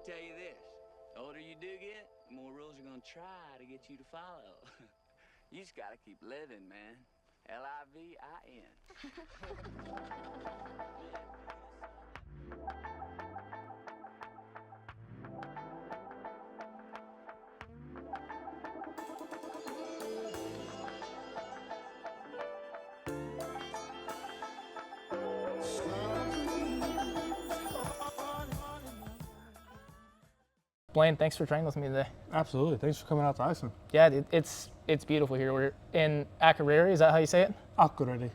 tell you this, the older you do get, the more rules are gonna try to get you to follow. You just gotta keep living, man. Livin. Blaine, thanks for training with me today. Absolutely. Thanks for coming out to Iceland. Yeah, it's beautiful here. We're in Akureyri, is that how you say it? Akureyri.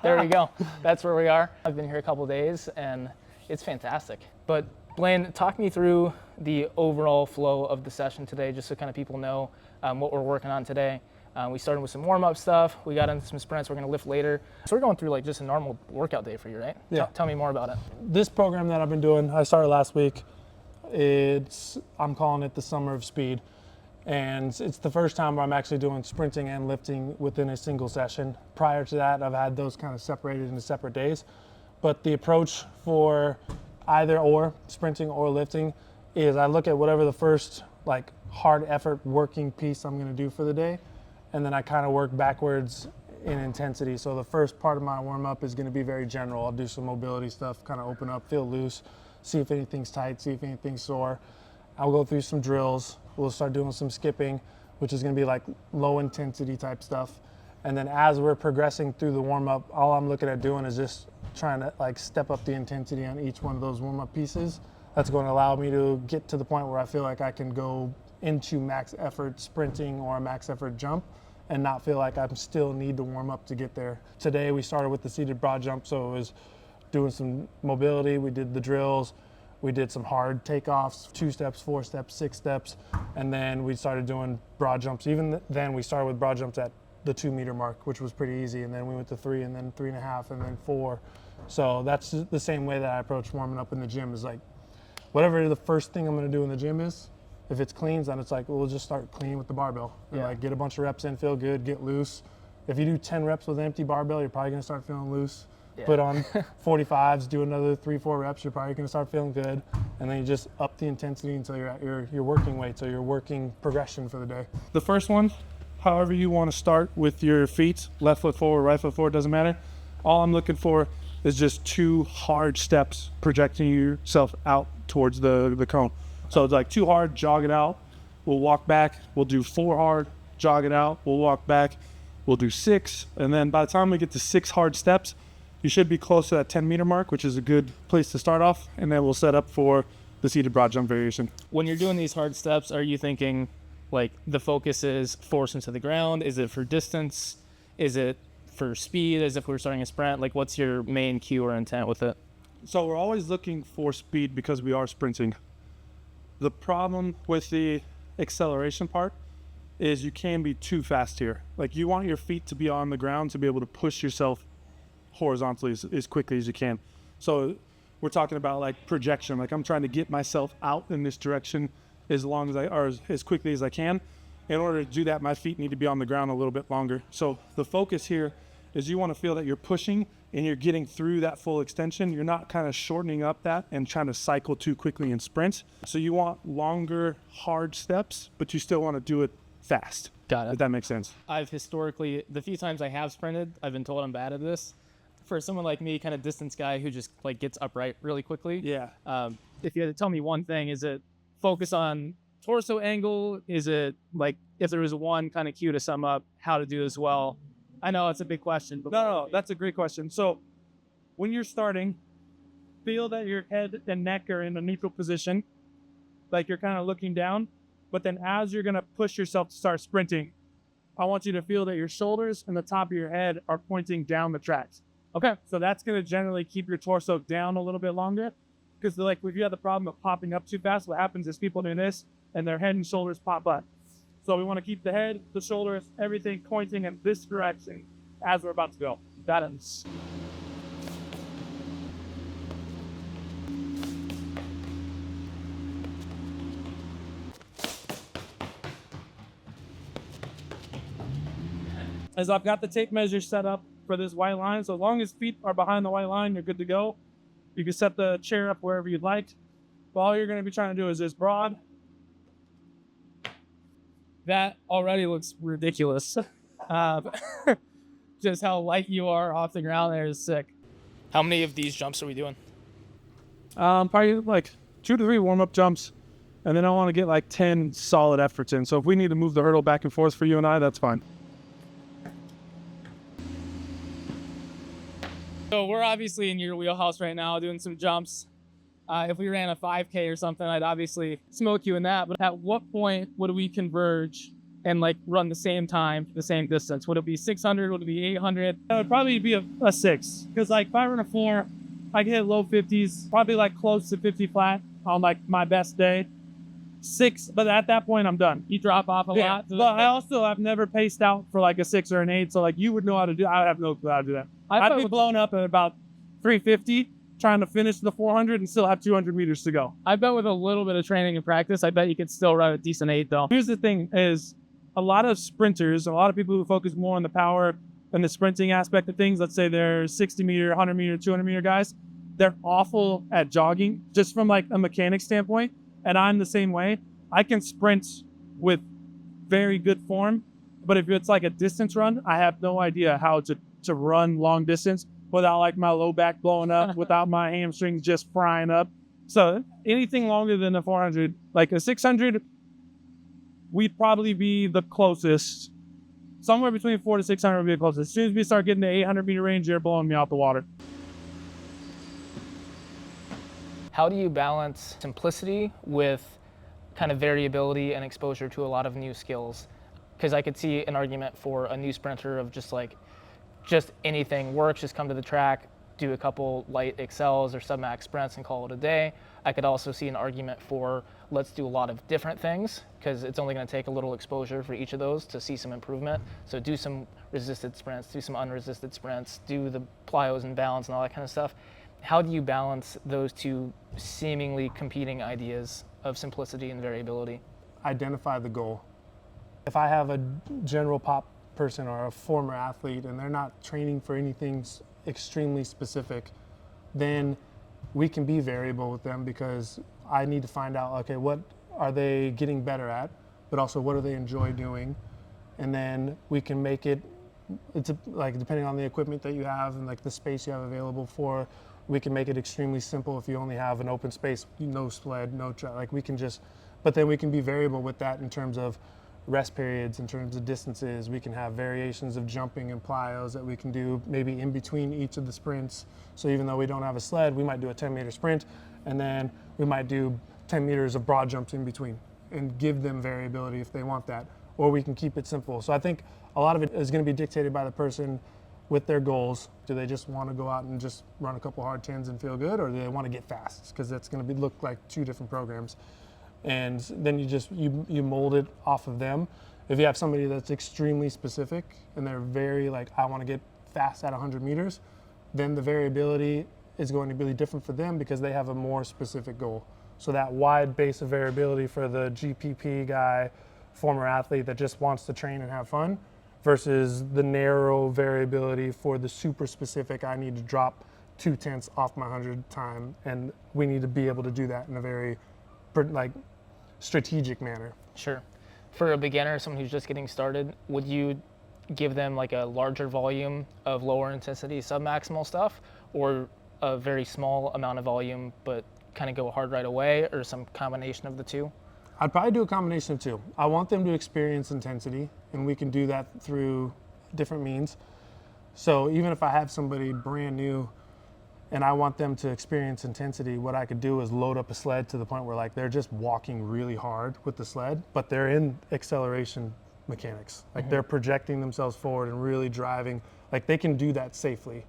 There you go. That's where we are. I've been here a couple of days and it's fantastic. But Blaine, talk me through the overall flow of the session today, just so kind of people know what we're working on today. We started with some warm-up stuff. We got into some sprints we're going to lift later. So we're going through like just a normal workout day for you, right? Yeah. Tell me more about it. This program that I've been doing, I started last week. I'm calling it the Summer of Speed. And it's the first time where I'm actually doing sprinting and lifting within a single session. Prior to that, I've had those kind of separated into separate days. But the approach for either or, sprinting or lifting, is I look at whatever the first like hard effort working piece I'm gonna do for the day, and then I kind of work backwards in intensity. So the first part of my warm up is gonna be very general. I'll do some mobility stuff, kind of open up, feel loose, see if anything's tight, see if anything's sore. I'll go through some drills. We'll start doing some skipping, which is gonna be like low intensity type stuff. And then as we're progressing through the warm up, all I'm looking at doing is just trying to like step up the intensity on each one of those warm up pieces. That's going to allow me to get to the point where I feel like I can go into max effort sprinting or a max effort jump and not feel like I still need to warm up to get there. Today we started with the seated broad jump, so it was doing some mobility. We did the drills. We did some hard takeoffs, 2 steps, 4 steps, 6 steps, and then we started doing broad jumps. Even then we started with broad jumps at the 2 meter mark, which was pretty easy. And then we went to 3 and then 3.5 and then 4. So that's the same way that I approach warming up in the gym, is like, whatever the first thing I'm gonna do in the gym is, if it's cleans, then it's like, well, we'll just start clean with the barbell. Yeah. Like get a bunch of reps in, feel good, get loose. If you do 10 reps with an empty barbell, you're probably gonna start feeling loose. Yeah. Put on 45s, do another 3-4 reps, you're probably gonna start feeling good. And then you just up the intensity until you're at your working weight, so your working progression for the day. The first one, however you wanna start with your feet, left foot forward, right foot forward, doesn't matter. All I'm looking for is just 2 hard steps projecting yourself out towards the cone. So it's like 2 hard, jog it out. We'll walk back, we'll do 4 hard, jog it out, we'll walk back, we'll do 6. And then by the time we get to 6 hard steps, you should be close to that 10 meter mark, which is a good place to start off. And then we'll set up for the seated broad jump variation. When you're doing these hard steps, are you thinking like the focus is force into the ground? Is it for distance? Is it for speed, as if we were starting a sprint? Like, what's your main cue or intent with it? So we're always looking for speed because we are sprinting. The problem with the acceleration part is you can be too fast here. Like, you want your feet to be on the ground to be able to push yourself horizontally as quickly as you can. So we're talking about like projection. Like, I'm trying to get myself out in this direction as quickly as I can. In order to do that, my feet need to be on the ground a little bit longer. So the focus here is you want to feel that you're pushing and you're getting through that full extension. You're not kind of shortening up that and trying to cycle too quickly in sprints. So you want longer, hard steps, but you still want to do it fast. Got it. If that makes sense. I've historically, the few times I have sprinted, I've been told I'm bad at this. For someone like me, kind of distance guy who just like gets upright really quickly. Yeah. If you had to tell me one thing, is it focus on torso angle? Is it like, if there was one kind of cue to sum up how to do this well? I know it's a big question, but No, that's a great question. So when you're starting, feel that your head and neck are in a neutral position, like you're kind of looking down. But then as you're gonna push yourself to start sprinting, I want you to feel that your shoulders and the top of your head are pointing down the tracks. okay. So that's gonna generally keep your torso down a little bit longer. Because like if you have the problem of popping up too fast, what happens is people do this and their head and shoulders pop up. So we want to keep the head, the shoulders, everything pointing in this direction as we're about to go. Got it. As I've got the tape measure set up for this white line, so as long as feet are behind the white line, you're good to go. You can set the chair up wherever you'd like. But all you're going to be trying to do is this broad. That already looks ridiculous. Just how light you are off the ground there is sick. How many of these jumps are we doing? Probably like 2 to 3 warm-up jumps, and then I want to get like 10 solid efforts in. So if we need to move the hurdle back and forth for you and I, that's fine. So we're obviously in your wheelhouse right now doing some jumps. If we ran a 5K or something, I'd obviously smoke you in that. But at what point would we converge and like run the same time, the same distance? Would it be 600? Would it be 800? It would probably be a 6, because like if I run a 4, I can hit low 50s, probably like close to 50 flat on like my best day. 6, but at that point I'm done. You drop off a lot. But I've never paced out for like a 6 or an 8, so like you would know how to do. I would have no clue how to do that. I'd be blown up at about 350, trying to finish the 400 and still have 200 meters to go. I bet with a little bit of training and practice, I bet you could still run a decent 8 though. Here's the thing is, a lot of sprinters, a lot of people who focus more on the power and the sprinting aspect of things, let's say they're 60 meter, 100 meter, 200 meter guys, they're awful at jogging just from like a mechanic standpoint. And I'm the same way. I can sprint with very good form, but if it's like a distance run, I have no idea how to run long distance without like my low back blowing up, without my hamstrings just frying up. So anything longer than a 400, like a 600, we'd probably be the closest. Somewhere between 400 to 600 would be the closest. As soon as we start getting to 800 meter range, you're blowing me out the water. How do you balance simplicity with kind of variability and exposure to a lot of new skills? Because I could see an argument for a new sprinter of just anything works, just come to the track, do a couple light accels or sub-max sprints and call it a day. I could also see an argument for let's do a lot of different things, because it's only going to take a little exposure for each of those to see some improvement. So do some resisted sprints, do some unresisted sprints, do the plyos and balance and all that kind of stuff. How do you balance those two seemingly competing ideas of simplicity and variability? Identify the goal. If I have a general pop person or a former athlete and they're not training for anything extremely specific, then we can be variable with them, because I need to find out, okay, what are they getting better at, but also what do they enjoy doing? And then we can make it, it's like depending on the equipment that you have and like the space you have available for, we can make it extremely simple. If you only have an open space, no sled, no like we can just, but then we can be variable with that in terms of rest periods, in terms of distances. We can have variations of jumping and plyos that we can do maybe in between each of the sprints. So even though we don't have a sled, we might do a 10-meter sprint, and then we might do 10 meters of broad jumps in between and give them variability if they want that. Or we can keep it simple. So I think a lot of it is going to be dictated by the person with their goals. Do they just want to go out and just run a couple hard 10s and feel good, or do they want to get fast? Because that's going to look like 2 different programs. And then you mold it off of them. If you have somebody that's extremely specific and they're very like, I want to get fast at 100 meters, then the variability is going to be different for them because they have a more specific goal. So that wide base of variability for the GPP guy, former athlete that just wants to train and have fun, versus the narrow variability for the super specific, I need to drop 2/10 off my 100 time, and we need to be able to do that in a very like strategic manner. Sure. For a beginner, someone who's just getting started, would you give them like a larger volume of lower intensity submaximal stuff, or a very small amount of volume but kind of go hard right away, or some combination of the two? I'd probably do a combination of two. I want them to experience intensity, and we can do that through different means. So even if I have somebody brand new and I want them to experience intensity, what I could do is load up a sled to the point where like they're just walking really hard with the sled, but they're in acceleration mechanics. Like they're projecting themselves forward and really driving. Like they can do that safely.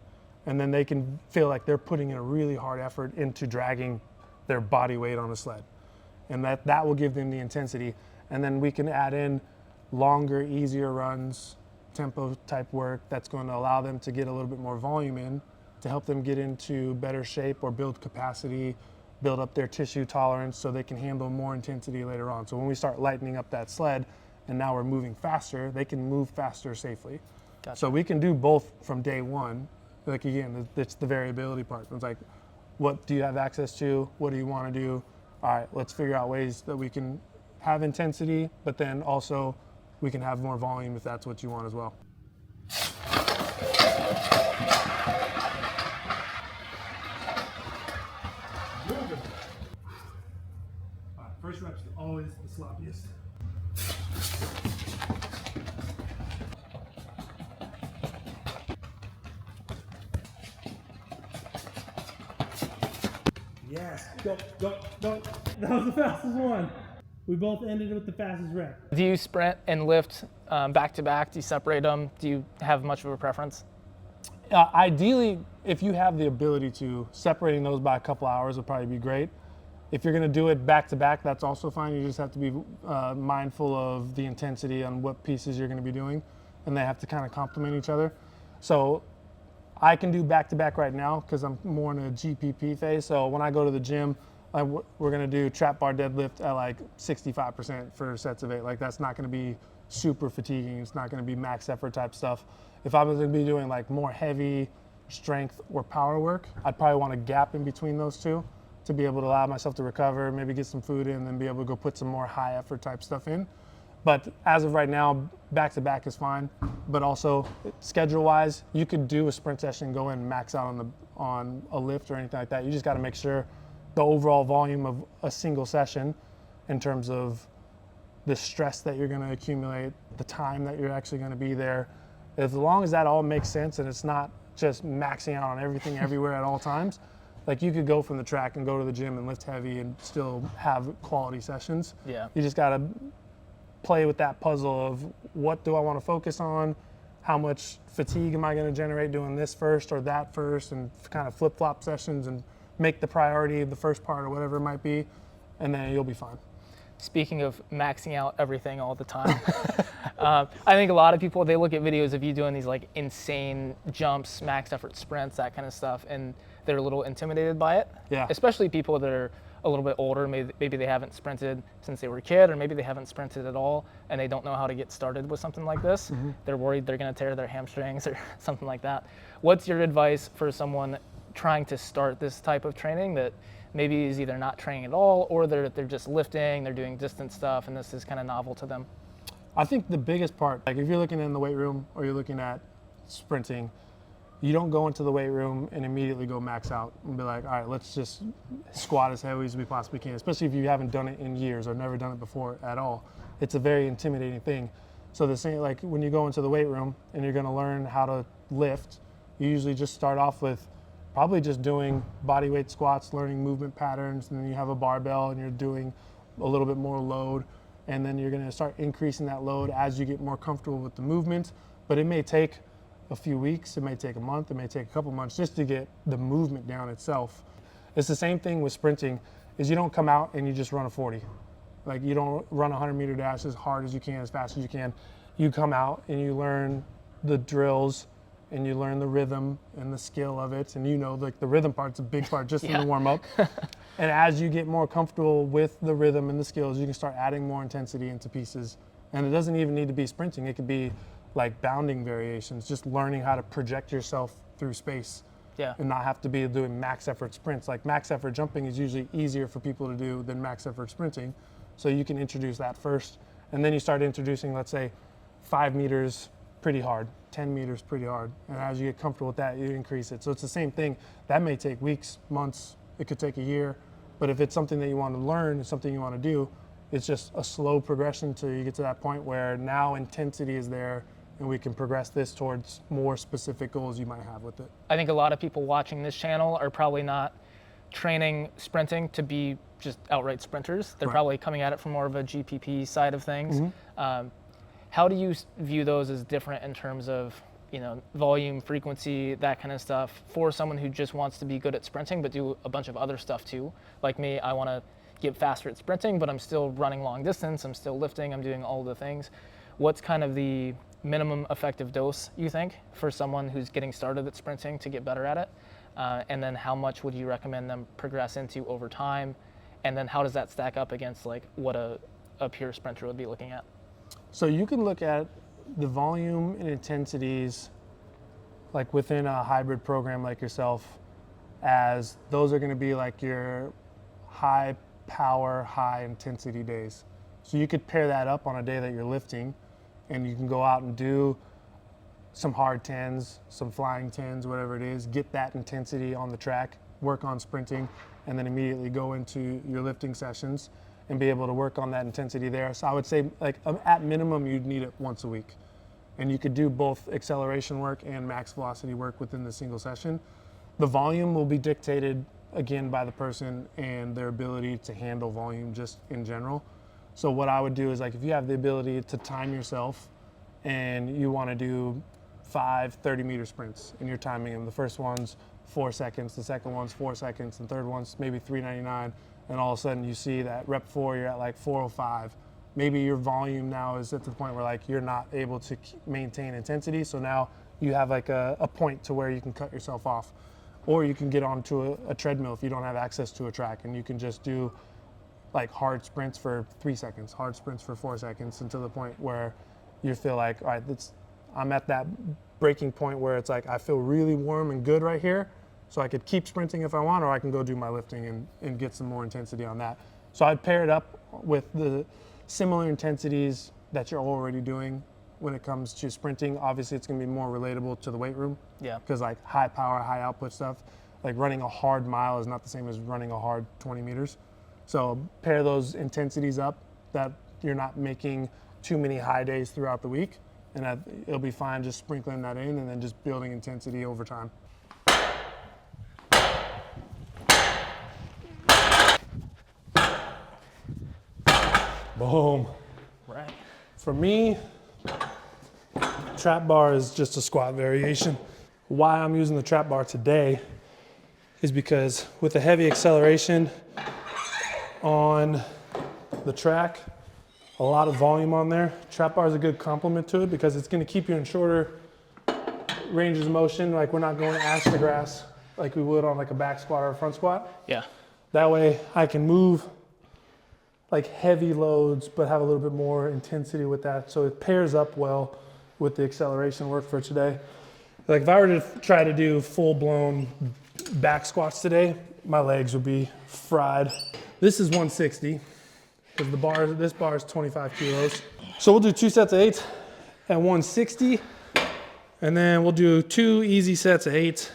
And then they can feel like they're putting in a really hard effort into dragging their body weight on a sled. And that will give them the intensity. And then we can add in longer, easier runs, tempo type work that's going to allow them to get a little bit more volume in, to help them get into better shape or build capacity, build up their tissue tolerance so they can handle more intensity later on. So when we start lightening up that sled and now we're moving faster, they can move faster safely. Gotcha. So we can do both from day one. Like again, it's the variability part. It's like, what do you have access to? What do you want to do? all right, let's figure out ways that we can have intensity, but then also we can have more volume if that's what you want as well. All right, first rep's always the sloppiest. Yes, go. That was the fastest one. We both ended with the fastest rep. Do you sprint and lift back to back? Do you separate them? Do you have much of a preference? Ideally, if you have the ability to, separating those by a couple hours would probably be great. If you're going to do it back to back, that's also fine. You just have to be mindful of the intensity on what pieces you're going to be doing, and they have to kind of complement each other. So I can do back to back right now because I'm more in a GPP phase. So when I go to the gym, we're going to do trap bar deadlift at like 65% for sets of 8. Like that's not going to be super fatiguing. It's not going to be max effort type stuff. If I was going to be doing like more heavy strength or power work, I'd probably want a gap in between those two to be able to allow myself to recover, maybe get some food in, and then be able to go put some more high effort type stuff in. But as of right now, back to back is fine. But also schedule wise, you could do a sprint session and go in and max out on a lift or anything like that. You just got to make sure the overall volume of a single session in terms of the stress that you're going to accumulate, the time that you're actually going to be there, as long as that all makes sense and it's not just maxing out on everything everywhere at all times, like you could go from the track and go to the gym and lift heavy and still have quality sessions. Yeah. You just got to play with that puzzle of what do I want to focus on, how much fatigue am I going to generate doing this first or that first, and kind of flip-flop sessions and make the priority the first part or whatever it might be, and then you'll be fine. Speaking of maxing out everything all the time, I think a lot of people, they look at videos of you doing these like insane jumps, max effort sprints, that kind of stuff, and they're a little intimidated by it. Yeah. Especially people that are a little bit older, maybe they haven't sprinted since they were a kid, or maybe they haven't sprinted at all, and they don't know how to get started with something like this. Mm-hmm. They're worried they're going to tear their hamstrings or something like that. What's your advice for someone trying to start this type of training that maybe is either not training at all, or they're just lifting, they're doing distance stuff, and this is kind of novel to them? I think the biggest part, like if you're looking in the weight room or you're looking at sprinting, you don't go into the weight room and immediately go max out and be like, all right, let's just squat as heavy as we possibly can, especially if you haven't done it in years or never done it before at all. It's a very intimidating thing. So the same, like when you go into the weight room and you're gonna learn how to lift, you usually just start off with probably just doing body weight squats, learning movement patterns, and then you have a barbell and you're doing a little bit more load, and then you're gonna start increasing that load as you get more comfortable with the movement. But it may take a few weeks, it may take a month, it may take a couple months just to get the movement down itself. It's the same thing with sprinting, is you don't come out and you just run a 40. Like you don't run a 100-meter dash as hard as you can, as fast as you can. You come out and you learn the drills and you learn the rhythm and the skill of it, and you know, like the rhythm part's a big part just in the warm up. And as you get more comfortable with the rhythm and the skills, you can start adding more intensity into pieces. And it doesn't even need to be sprinting, it could be like bounding variations, just learning how to project yourself through space. Yeah. And not have to be doing max effort sprints. Like max effort jumping is usually easier for people to do than max effort sprinting. So you can introduce that first, and then you start introducing, let's say, 5 meters pretty hard, 10 meters pretty hard. And as you get comfortable with that, you increase it. So it's the same thing. That may take weeks, months, it could take a year. But if it's something that you want to learn, it's something you want to do, it's just a slow progression till you get to that point where now intensity is there and we can progress this towards more specific goals you might have with it. I think a lot of people watching this channel are probably not training sprinting to be just outright sprinters. They're probably coming at it from more of a GPP side of things. Mm-hmm. How do you view those as different in terms of, you know, volume, frequency, that kind of stuff, for someone who just wants to be good at sprinting but do a bunch of other stuff too? Like me, I want to get faster at sprinting, but I'm still running long distance, I'm still lifting, I'm doing all the things. What's kind of the minimum effective dose, you think, for someone who's getting started at sprinting to get better at it? And then how much would you recommend them progress into over time? And then how does that stack up against like what a pure sprinter would be looking at? So you can look at the volume and intensities like within a hybrid program like yourself, as those are going to be like your high power, high intensity days. So you could pair that up on a day that you're lifting, and you can go out and do some hard 10s, some flying 10s, whatever it is, get that intensity on the track, work on sprinting, and then immediately go into your lifting sessions and be able to work on that intensity there. So I would say, like, at minimum, you'd need it once a week. And you could do both acceleration work and max velocity work within the single session. The volume will be dictated, again, by the person and their ability to handle volume just in general. So what I would do is, like, if you have the ability to time yourself and you want to do 5 30-meter sprints and you're timing them, the first one's 4 seconds, the second one's 4 seconds, and third one's maybe 3:99, and all of a sudden you see that rep 4, you're at like 4:05. Maybe your volume now is at the point where, like, you're not able to maintain intensity, so now you have like a point to where you can cut yourself off. Or you can get onto a treadmill if you don't have access to a track, and you can just do like hard sprints for 3 seconds, hard sprints for 4 seconds, until the point where you feel like, all right, I'm at that breaking point where it's like, I feel really warm and good right here, so I could keep sprinting if I want, or I can go do my lifting and get some more intensity on that. So I'd pair it up with the similar intensities that you're already doing when it comes to sprinting. Obviously, it's going to be more relatable to the weight room. Yeah. Because, like, high power, high output stuff, like running a hard mile is not the same as running a hard 20 meters. So pair those intensities up, that you're not making too many high days throughout the week, and it'll be fine just sprinkling that in and then just building intensity over time. Boom. Right. For me, trap bar is just a squat variation. Why I'm using the trap bar today is because with the heavy acceleration on the track, a lot of volume on there, trap bar is a good complement to it because it's going to keep you in shorter ranges of motion. Like, we're not going ass to grass like we would on like a back squat or a front squat. Yeah. That way I can move like heavy loads, but have a little bit more intensity with that. So it pairs up well with the acceleration work for today. Like, if I were to try to do full blown back squats today, my legs would be fried. This is 160, because this bar is 25 kilos. So we'll do 2 sets of 8 at 160, and then we'll do 2 easy sets of 8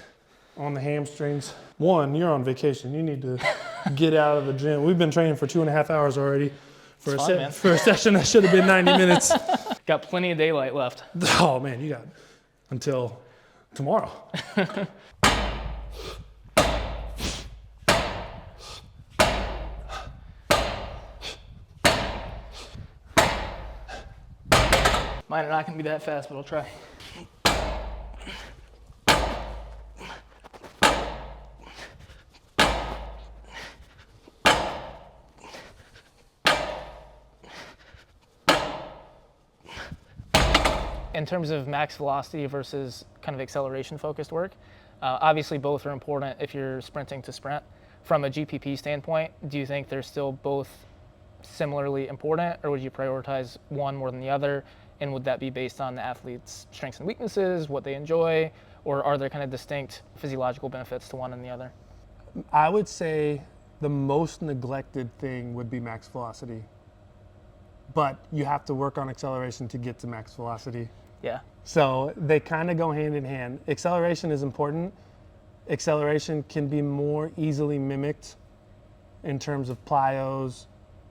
on the hamstrings. One, you're on vacation. You need to get out of the gym. We've been training for 2.5 hours already for a session that should have been 90 minutes. Got plenty of daylight left. Oh man, you got until tomorrow. Mine are not going to be that fast, but I'll try. In terms of max velocity versus kind of acceleration focused work, obviously both are important if you're sprinting to sprint. From a GPP standpoint, do you think they're still both similarly important, or would you prioritize one more than the other? And would that be based on the athlete's strengths and weaknesses, what they enjoy, or are there kind of distinct physiological benefits to one and the other? I would say the most neglected thing would be max velocity, but you have to work on acceleration to get to max velocity. Yeah. So they kind of go hand in hand. Acceleration is important. Acceleration can be more easily mimicked in terms of plyos,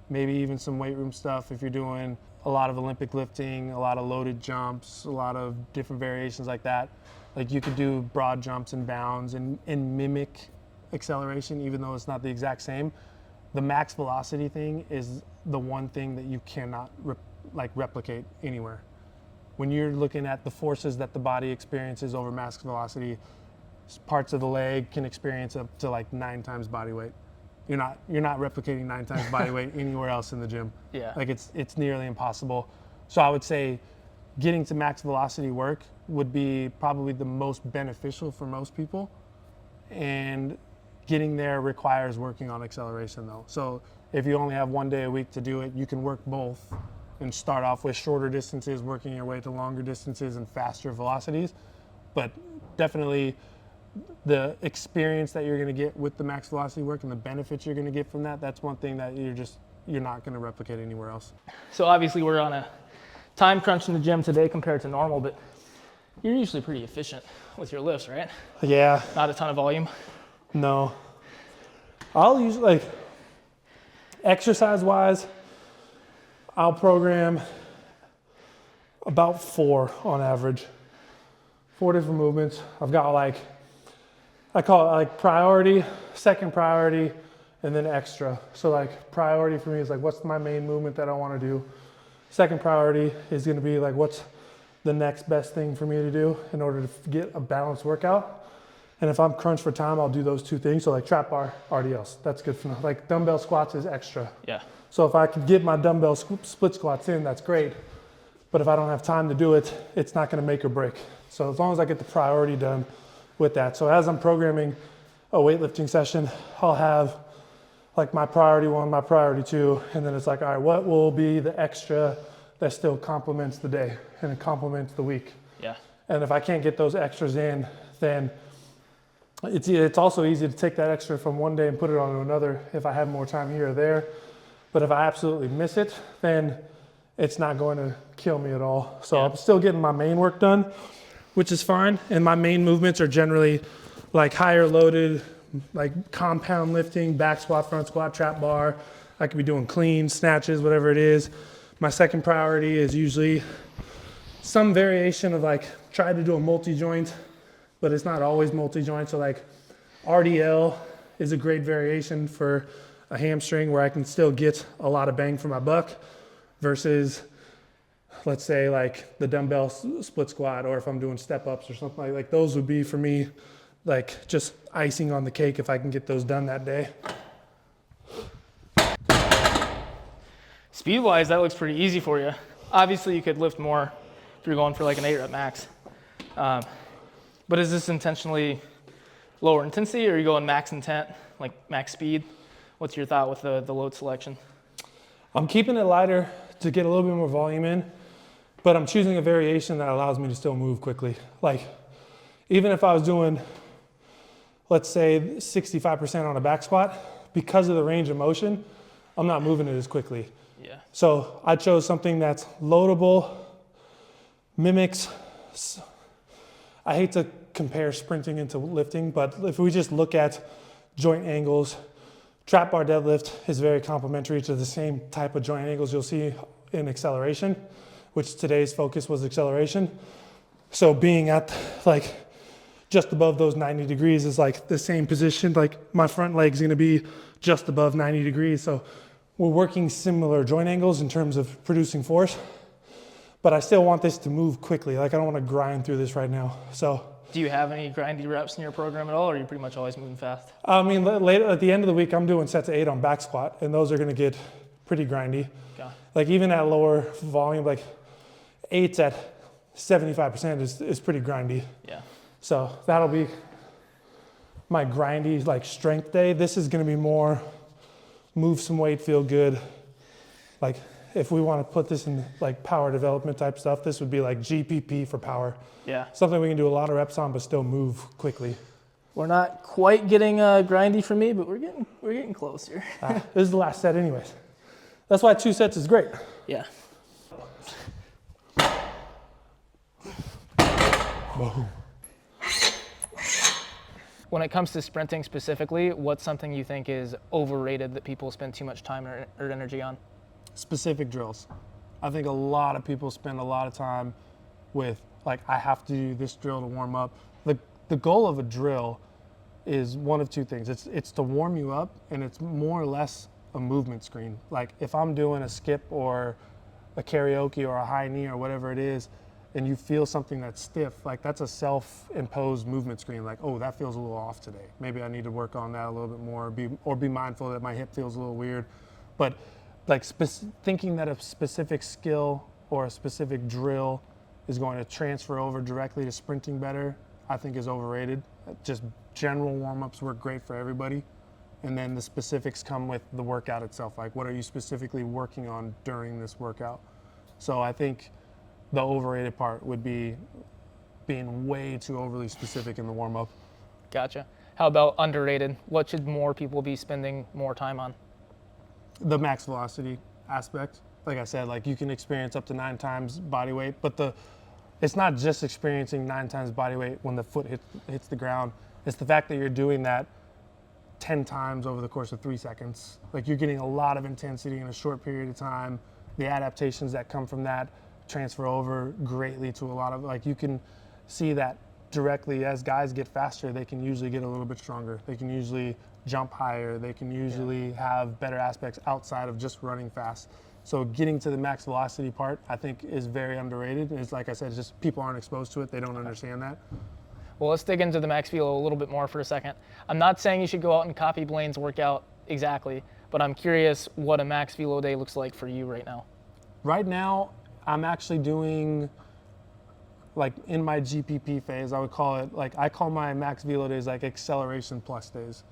maybe even some weight room stuff if you're doing a lot of Olympic lifting, a lot of loaded jumps, a lot of different variations like that. Like, you could do broad jumps and bounds and mimic acceleration, even though it's not the exact same. The max velocity thing is the one thing that you cannot replicate anywhere. When you're looking at the forces that the body experiences over max velocity, parts of the leg can experience up to like 9 times body weight. You're not replicating 9 times body weight anywhere else in the gym. Yeah. Like, it's nearly impossible. So I would say getting to max velocity work would be probably the most beneficial for most people. And getting there requires working on acceleration though. So if you only have 1 day a week to do it, you can work both and start off with shorter distances, working your way to longer distances and faster velocities. But definitely the experience that you're going to get with the max velocity work and the benefits you're going to get from that, that's one thing that you're not going to replicate anywhere else. So obviously we're on a time crunch in the gym today compared to normal, but you're usually pretty efficient with your lifts, right? Yeah. Not a ton of volume. No. I'll usually, like, exercise-wise, I'll program about 4 on average. 4 different movements. I've got like, I call it like priority, second priority, and then extra. So like priority for me is like, what's my main movement that I want to do? Second priority is going to be like, what's the next best thing for me to do in order to get a balanced workout. And if I'm crunched for time, I'll do those 2 things. So like trap bar, RDLs, that's good for me. Like dumbbell squats is extra. Yeah. So if I could get my dumbbell split squats in, that's great. But if I don't have time to do it, it's not going to make or break. So as long as I get the priority done with that. So as I'm programming a weightlifting session, I'll have like my priority 1, my priority 2, and then it's like, all right, what will be the extra that still complements the day and it complements the week? Yeah. And if I can't get those extras in, then it's also easy to take that extra from one day and put it on another if I have more time here or there. But if I absolutely miss it, then it's not going to kill me at all. So I'm still getting my main work done, which is fine. And my main movements are generally like higher loaded, like compound lifting, back squat, front squat, trap bar. I could be doing clean, snatches, whatever it is. My second priority is usually some variation of like, try to do a multi-joint, but it's not always multi-joint. So like RDL is a great variation for a hamstring where I can still get a lot of bang for my buck versus, let's say, like the dumbbell split squat, or if I'm doing step ups or something like those would be for me like just icing on the cake if I can get those done that day. Speed wise, that looks pretty easy for you. Obviously you could lift more if you're going for like an 8 rep max. But is this intentionally lower intensity, or are you going max intent, like max speed? What's your thought with the load selection? I'm keeping it lighter to get a little bit more volume in, but I'm choosing a variation that allows me to still move quickly. Like even if I was doing, let's say 65% on a back squat, because of the range of motion, I'm not moving it as quickly. Yeah. So I chose something that's loadable, mimics, I hate to compare sprinting into lifting, but if we just look at joint angles, trap bar deadlift is very complementary to the same type of joint angles you'll see in acceleration, which today's focus was acceleration. So being at like just above those 90 degrees is like the same position, like my front leg's gonna be just above 90 degrees. So we're working similar joint angles in terms of producing force, but I still want this to move quickly. Like I don't want to grind through this right now. So do you have any grindy reps in your program at all, or are you pretty much always moving fast? I mean, later at the end of the week, I'm doing sets of 8 on back squat, and those are going to get pretty grindy. Okay. Like even at lower volume, like 8s at 75% is pretty grindy. Yeah. So that'll be my grindy like strength day. This is going to be more move some weight, feel good. Like if we want to put this in like power development type stuff, this would be like GPP for power. Yeah. Something we can do a lot of reps on, but still move quickly. We're not quite getting grindy for me, but we're getting close here. This is the last set anyways. That's why 2 sets is great. Yeah. Boom. When it comes to sprinting specifically, what's something you think is overrated that people spend too much time or energy on? Specific drills. I think a lot of people spend a lot of time with like, I have to do this drill to warm up. The goal of a drill is one of 2 things. It's to warm you up, and it's more or less a movement screen. Like if I'm doing a skip or a karaoke or a high knee or whatever it is, and you feel something that's stiff, like that's a self-imposed movement screen. Like, oh, that feels a little off today. Maybe I need to work on that a little bit more, or be mindful that my hip feels a little weird. But like thinking that a specific skill or a specific drill is going to transfer over directly to sprinting better, I think is overrated. Just general warm-ups work great for everybody. And then the specifics come with the workout itself. Like what are you specifically working on during this workout? So I think the overrated part would be being way too overly specific in the warm-up. Gotcha. How about underrated? What should more people be spending more time on? The max velocity aspect. Like I said, like you can experience up to 9 times body weight, but it's not just experiencing 9 times body weight when the foot hits the ground. It's the fact that you're doing that 10 times over the course of 3 seconds. Like you're getting a lot of intensity in a short period of time. The adaptations that come from that transfer over greatly to a lot of, like you can see that directly as guys get faster, they can usually get a little bit stronger. They can usually jump higher. They can usually have better aspects outside of just running fast. So getting to the max velocity part, I think, is very underrated. It's like I said, it's just people aren't exposed to it. They don't understand that. Well, let's dig into the max velo a little bit more for a second. I'm not saying you should go out and copy Blaine's workout exactly, but I'm curious what a max velo day looks like for you right now. Right now, I'm actually doing, like in my GPP phase, I would call it, like I call my max velo days like acceleration plus days.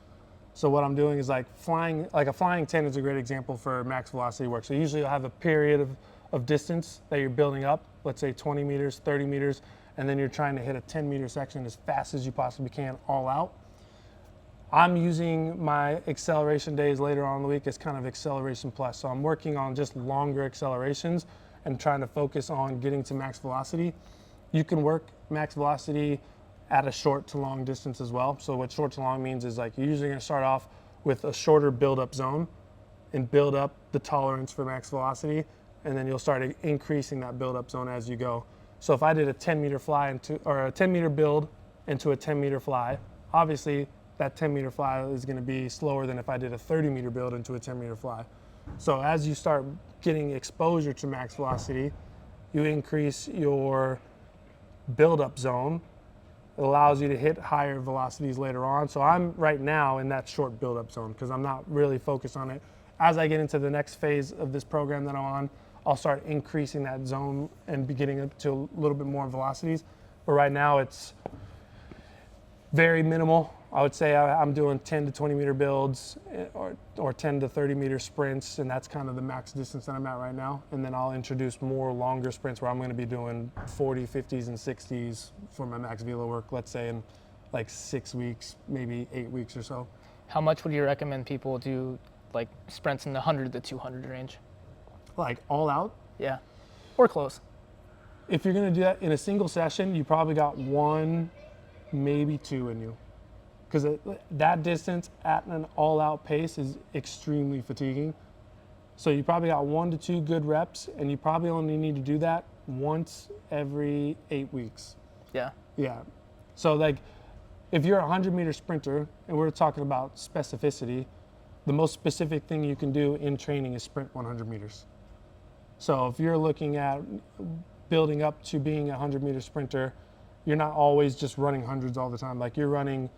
So what I'm doing is like flying, like a flying 10 is a great example for max velocity work. So usually you'll have a period of distance that you're building up, let's say 20 meters, 30 meters, and then you're trying to hit a 10-meter section as fast as you possibly can, all out. I'm using my acceleration days later on in the week as kind of acceleration plus. So I'm working on just longer accelerations and trying to focus on getting to max velocity. You can work max velocity at a short to long distance as well. So what short to long means is like you're usually going to start off with a shorter build-up zone and build up the tolerance for max velocity, and then you'll start increasing that build-up zone as you go. So if I did a 10-meter fly or a 10-meter build into a 10-meter fly, obviously that 10-meter fly is going to be slower than if I did a 30-meter build into a 10-meter fly. So as you start getting exposure to max velocity, you increase your build-up zone. It allows you to hit higher velocities later on. So I'm right now in that short build-up zone because I'm not really focused on it. As I get into the next phase of this program that I'm on, I'll start increasing that zone and be getting up to a little bit more velocities. But right now it's very minimal. I would say I'm doing 10 to 20 meter builds or 10 to 30 meter sprints, and that's kind of the max distance that I'm at right now. And then I'll introduce more longer sprints where I'm going to be doing 40, 50s, and 60s for my max velo work, let's say in like 6 weeks, maybe 8 weeks or so. How much would you recommend people do like sprints in the 100 to 200 range? Like all out? Yeah, or close. If you're going to do that in a single session, you probably got 1, maybe 2 in you. Because that distance at an all-out pace is extremely fatiguing. So you probably got 1 to 2 good reps, and you probably only need to do that once every 8 weeks. Yeah. Yeah. So like, if you're a 100-meter sprinter, and we're talking about specificity, the most specific thing you can do in training is sprint 100 meters. So if you're looking at building up to being a 100-meter sprinter, you're not always just running hundreds all the time. Like you're running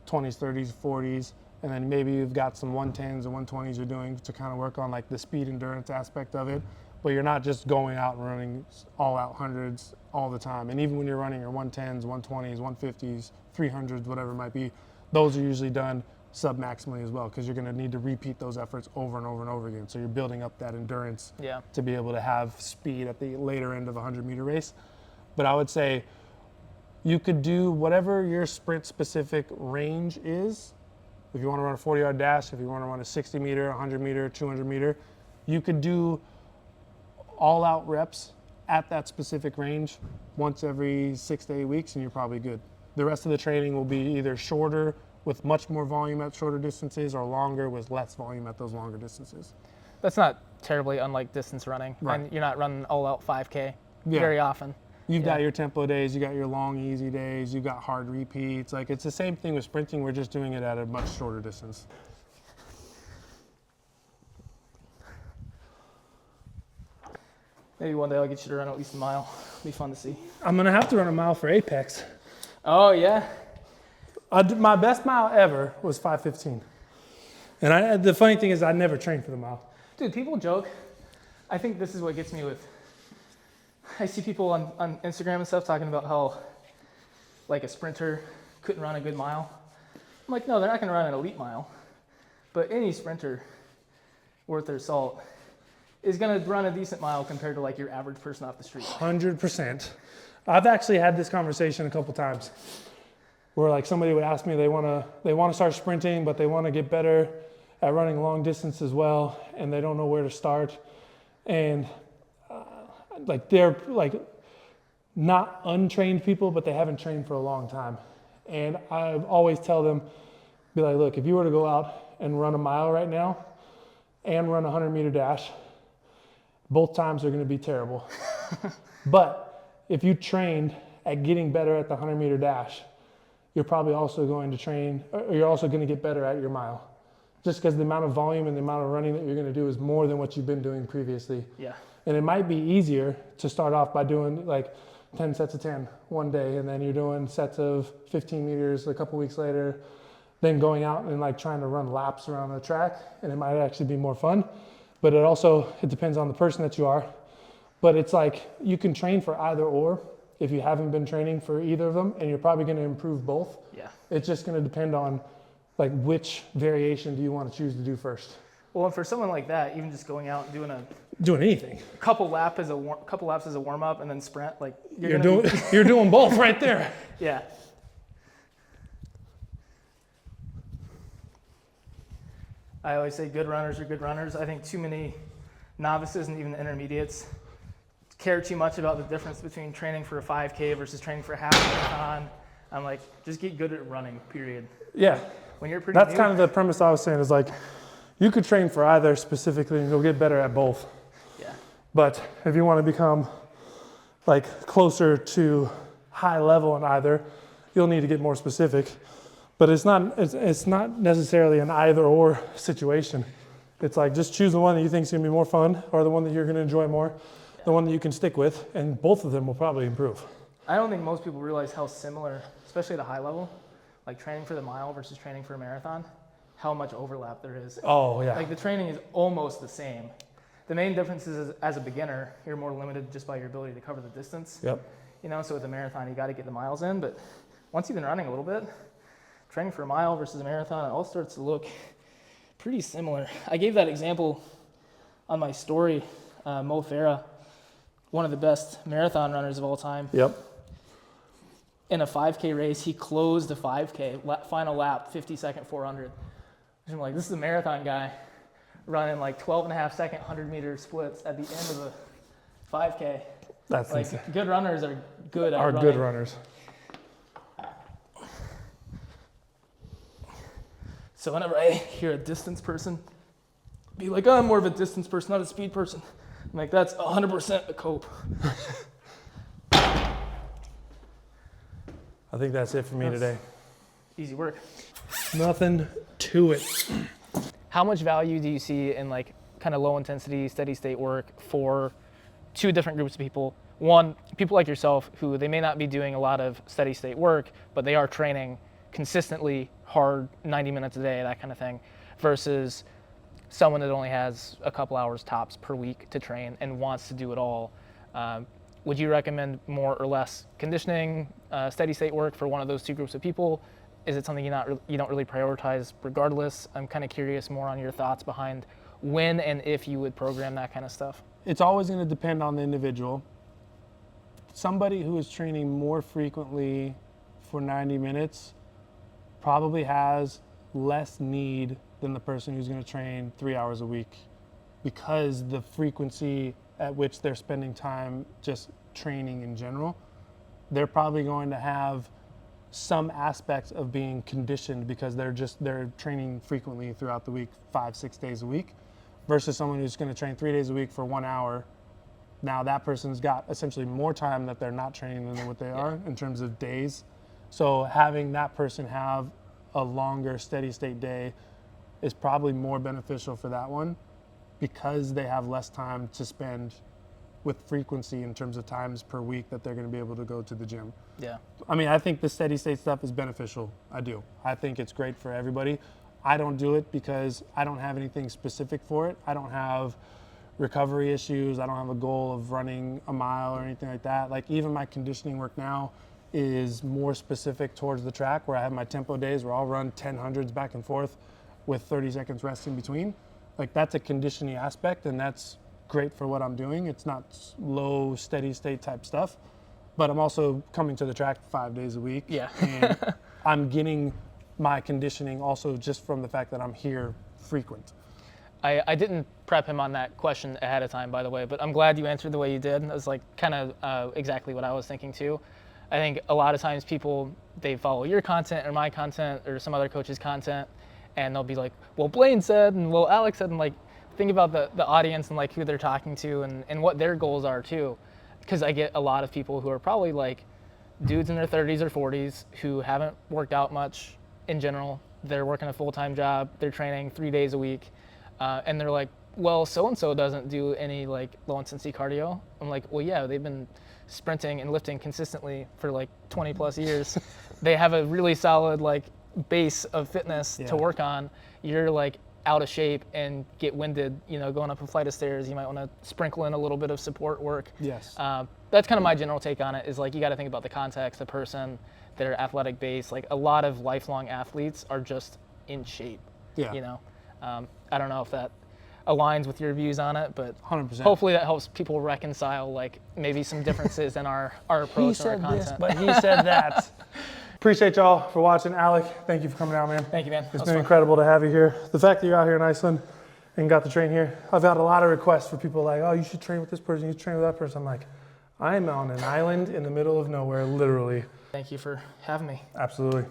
20s, 30s, 40s, and then maybe you've got some 110s and 120s you're doing to kind of work on like the speed endurance aspect of it, but you're not just going out and running all out hundreds all the time. And even when you're running your 110s, 120s, 150s, 300s, whatever it might be, those are usually done sub-maximally as well, because you're going to need to repeat those efforts over and over and over again. So you're building up that endurance to be able to have speed at the later end of a 100-meter race. But I would say you could do whatever your sprint specific range is. If you want to run a 40-yard dash, if you want to run a 60-meter, 100-meter, 200-meter, you could do all-out reps at that specific range once every 6 to 8 weeks, and you're probably good. The rest of the training will be either shorter with much more volume at shorter distances or longer with less volume at those longer distances. That's not terribly unlike distance running. Right. And you're not running all-out 5K very often. You've got your tempo days, you got your long, easy days, you got hard repeats. Like it's the same thing with sprinting, we're just doing it at a much shorter distance. Maybe one day I'll get you to run at least a mile. It'll be fun to see. I'm gonna have to run a mile for Apex. Oh yeah? My best mile ever was 5:15. And the funny thing is I never trained for the mile. Dude, people joke. I think this is what gets me with, I see people on Instagram and stuff talking about how like a sprinter couldn't run a good mile. I'm like, no, they're not gonna run an elite mile. But any sprinter worth their salt is gonna run a decent mile compared to like your average person off the street. 100%. I've actually had this conversation a couple times. where like somebody would ask me they want to start sprinting, but they want to get better at running long distance as well, and they don't know where to start. And like they're like not untrained people, but they haven't trained for a long time. And I always tell them, be like, look, if you were to go out and run a mile right now and run a 100-meter dash, both times are going to be terrible. But if you trained at getting better at the 100-meter dash, you're probably also going to train, or you're also going to get better at your mile. Just because the amount of volume and the amount of running that you're going to do is more than what you've been doing previously. Yeah. And it might be easier to start off by doing like 10 sets of 10 one day, and then you're doing sets of 15 meters a couple weeks later, then going out and like trying to run laps around the track, and it might actually be more fun. But it depends on the person that you are. But it's like you can train for either or if you haven't been training for either of them, and you're probably going to improve both. Yeah. It's just going to depend on like which variation do you want to choose to do first. Well, and for someone like that, even just going out and Doing anything. couple laps as a warm up and then sprint, like You're doing both right there. Yeah. I always say good runners are good runners. I think too many novices and even intermediates care too much about the difference between training for a 5K versus training for a half marathon. I'm like, just get good at running, period. Yeah. When you're pretty That's new, kind of the premise I was saying, is like you could train for either specifically and you'll get better at both. Yeah. But if you want to become like closer to high level in either, you'll need to get more specific. But it's not necessarily an either or situation. It's like just choose the one that you think is going to be more fun, or the one that you're going to enjoy more, the one that you can stick with, and both of them will probably improve. I don't think most people realize how similar, especially at a high level, like training for the mile versus training for a marathon, how much overlap there is. Oh, yeah. Like the training is almost the same. The main difference is as a beginner, you're more limited just by your ability to cover the distance. Yep. You know, so with a marathon, you got to get the miles in. But once you've been running a little bit, training for a mile versus a marathon, it all starts to look pretty similar. I gave that example on my story. Mo Farah, one of the best marathon runners of all time. Yep. In a 5K race, he closed the 5K, final lap, 50-second 400. I'm like, this is a marathon guy running like 12.5-second 100-meter splits at the end of a 5K. That's like insane. Good runners are good at running. Good runners. So whenever I hear a distance person be like, oh, I'm more of a distance person, not a speed person, I'm like, that's 100% a cope. I think that's it for me today. Easy work. Nothing to it. How much value do you see in like kind of low intensity, steady state work for two different groups of people? One, people like yourself who they may not be doing a lot of steady state work, but they are training consistently hard, 90 minutes a day, that kind of thing, versus someone that only has a couple hours tops per week to train and wants to do it all. Would you recommend more or less conditioning, steady state work for one of those two groups of people? Is it something you don't really prioritize regardless? I'm kind of curious more on your thoughts behind when and if you would program that kind of stuff. It's always going to depend on the individual. Somebody who is training more frequently for 90 minutes probably has less need than the person who's going to train 3 hours a week, because the frequency at which they're spending time just training in general, they're probably going to have some aspects of being conditioned because they're training frequently throughout the week, 5-6 days a week, versus someone who's going to train 3 days a week for 1 hour. Now that person's got essentially more time that they're not training than what they are in terms of days. So having that person have a longer steady state day is probably more beneficial for that one, because they have less time to spend with frequency in terms of times per week that they're going to be able to go to the gym. Yeah. I mean, I think the steady state stuff is beneficial. I do. I think it's great for everybody. I don't do it because I don't have anything specific for it. I don't have recovery issues. I don't have a goal of running a mile or anything like that. Like even my conditioning work now is more specific towards the track, where I have my tempo days where I'll run 10 hundreds back and forth with 30 seconds rest in between. Like that's a conditioning aspect, and that's great for what I'm doing. It's not low steady state type stuff, but I'm also coming to the track 5 days a week. Yeah. And I'm getting my conditioning also just from the fact that I'm here frequent. I didn't prep him on that question ahead of time, by the way, but I'm glad you answered the way you did. It was like kind of exactly what I was thinking too. I think a lot of times people, they follow your content or my content or some other coach's content, and they'll be like, well, Blaine said, and well, Alec said, and like, think about the audience and like who they're talking to and what their goals are too. Because I get a lot of people who are probably like dudes in their 30s or 40s who haven't worked out much in general. They're working a full-time job, they're training 3 days a week, and they're like, well, so-and-so doesn't do any like low intensity cardio. I'm like, well, yeah, they've been sprinting and lifting consistently for like 20 plus years. They have a really solid like base of fitness to work on. You're like out of shape and get winded, you know, going up a flight of stairs. You might want to sprinkle in a little bit of support work. Yes. That's kind of my general take on it, is like you got to think about the context, the person, their athletic base. Like a lot of lifelong athletes are just in shape. Yeah. You know, I don't know if that aligns with your views on it, but 100%. hopefully that helps people reconcile like maybe some differences in our approach and our content. This, but he said that. Appreciate y'all for watching. Alec, thank you for coming out, man. Thank you, man. It's been incredible to have you here. The fact that you're out here in Iceland and got to train here, I've had a lot of requests for people like, oh, you should train with this person, you should train with that person. I'm like, I am on an island in the middle of nowhere, literally. Thank you for having me. Absolutely.